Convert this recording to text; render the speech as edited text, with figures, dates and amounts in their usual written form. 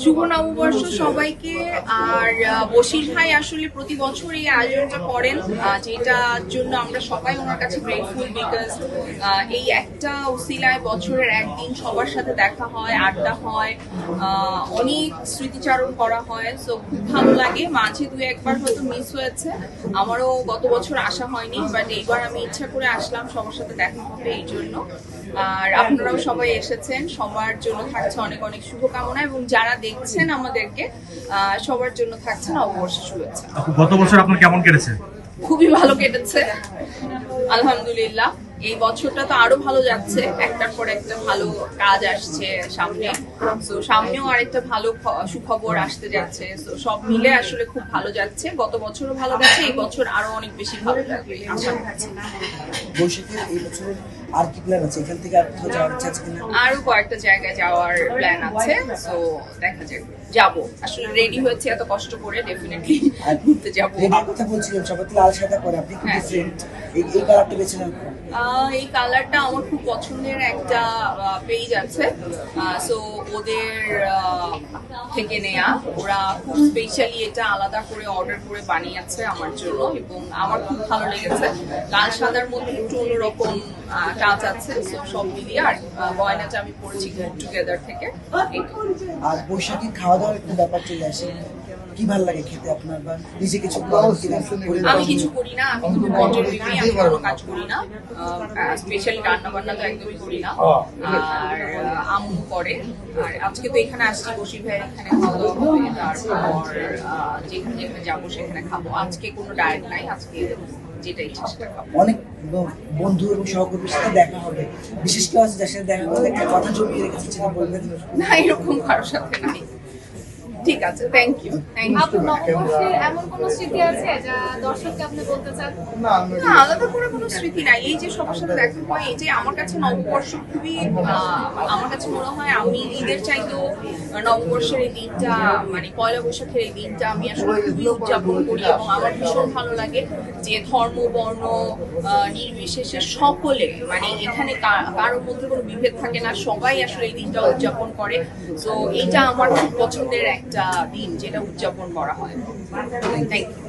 শুভ নববর্ষ সবাইকে। আর বশির ভাই আসলে প্রতি বছর এই আয়োজনটা করেন, যেটার জন্য আমরা সবাই ওনার কাছে গ্রেটফুল। বিকজ এই একটা উসিলায় বছরের একদিন সবার সাথে দেখা হয়, আড্ডা হয়, অনেক স্মৃতিচারণ করা হয়। সো খুব ভালো লাগে। মাঝে দু একবার হয়তো মিস হয়েছে, আমারও গত বছর আসা হয়নি, বাট এইবার আমি ইচ্ছা করে আসলাম সবার সাথে দেখা হবে এই জন্য। আর আপনারাও সবাই এসেছেন, সবার জন্য থাকছে অনেক অনেক শুভকামনা, এবং যারা দেখছেন আমাদেরকে সবার জন্য থাকছে নববর্ষের শুভেচ্ছা। গত বছর আপনার কেমন কেটেছে? খুবই ভালো কেটেছে আলহামদুলিল্লাহ। এই বছরটা তো আরো ভালো যাচ্ছে, একটার পর একটা ভালো কাজ আসছে সামনে। তো সামনেও আরেকটা ভালো সুখবর আসতে যাচ্ছে। তো সব মিলে আসলে খুব ভালো যাচ্ছে। গত বছরও ভালো গেছে, এই বছর আরো অনেক বেশি ভালো যাবে আশা করছি। বৈশাখের এই বছর আর কি প্ল্যান আছে? এখান থেকে আর কোথাও যাওয়ার ইচ্ছা আছে কিনা? আরো কয়েকটা জায়গায় যাওয়ার প্ল্যান আছে। তো দেখা যাক, যাবো। আসলে রেডি হয়েছে এত কষ্ট করে, ডেফিনেটলি ঘুরতে যাবো। রেডির কথা বলছিলেন, সবাই তো লাল সাদা করে, আপনি কি ডিফারেন্ট এই কালারটা বেছে নেন? এই কালারটা আমার খুব পছন্দের একটা পেজ আছে, সো ওদের থেকে নেয়া। ওরা খুব স্পেশালি এটা আলাদা করে অর্ডার করে বানিয়েছে আমার জন্য, এবং আমার খুব ভালো লেগেছে। লাল সাদার মধ্যে একটু অন্যরকম কাজ আছে। সো সব মিলিয়ে আর গয়নাটা আমি পরেছি টুগেদার থেকে। আর বৈশাখী খাওয়া দাওয়ার একটা ব্যাপার চলে আসে, কি ভালো লাগে খেতে আপনার, বা নিজে কিছু আমি কিছু করি না, আমি কোনো কন্টেন্ট আমি কোনো কাজ করি না, স্পেশালি রান্না বান্না তো একদমই করি না। আর আম্মু করে। আর আজকে তো এখানে আসছি, বশির ভাইয়ের এখানে খাওয়া দাওয়া হবে, তারপর যেখানে যেখানে যাবো সেখানে খাবো। আজকে কোনো ডায়েট নাই, আজকে যেটা ইচ্ছা সেটা খাবো। অনেক বন্ধু এবং সহকর্মীর সাথে দেখা হবে, বিশেষ কেউ আছে যার সাথে দেখা করলে একটা কথা জমিয়ে রেখেছে, সেটা বলবেন? না, এরকম কারোর সাথে নাই। ঠিক আছে, থ্যাংক ইউ। আপনার নববর্ষের এমন কোনো স্মৃতি আছে যা দর্শককে আপনি বলতে চান? না, আলাদা করে কোনো স্মৃতি নাই। এই যে সবার সাথে দেখা হয়, এই যে আমার কাছে নববর্ষ খুবই, আমার কাছে মনে হয় আমি ঈদের চাইতেও নববর্ষের এই দিনটা, মানে পয়লা বৈশাখের এই দিনটা আমি আসলে খুবই উদযাপন করি। এবং আমার ভীষণ ভালো লাগে যে ধর্ম বর্ণ নির্বিশেষে সকলে, মানে এখানে কারোর মধ্যে কোনো বিভেদ থাকে না, সবাই আসলে এই দিনটা উদযাপন করে। তো এইটা আমার খুব পছন্দের একটা দিন যেটা উদযাপন করা হয়। Thank you.